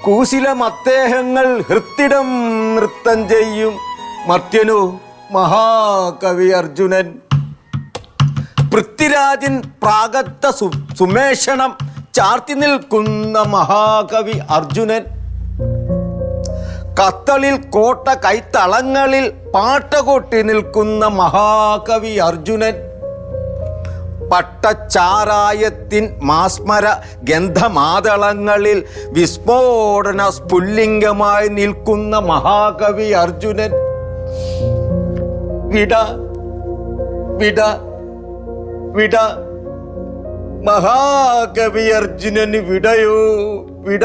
കൂശിലം അദ്ദേഹങ്ങൾ ഹൃത്തിടം നൃത്തം ചെയ്യും മർത്യനു മഹാകവി അർജുനൻ. പൃഥ്വിരാജിൻ പ്രാഗത്ത സുമേഷണം ചാർത്തി നിൽക്കുന്ന മഹാകവി അർജുനൻ. കത്തളിൽ കോട്ട കൈത്തളങ്ങളിൽ പാട്ട കൊട്ടി നിൽക്കുന്ന മഹാകവി അർജുനൻ. പട്ടച്ചാരായത്തിൻ മാസ്മര ഗന്ധമാതളങ്ങളിൽ വിസ്ഫോടന സ്ഫുല്ലിംഗമായി നിൽക്കുന്ന മഹാകവി അർജുനൻ. വിട വിട വിട മഹാകവി അർജുനന് വിടയോ വിട.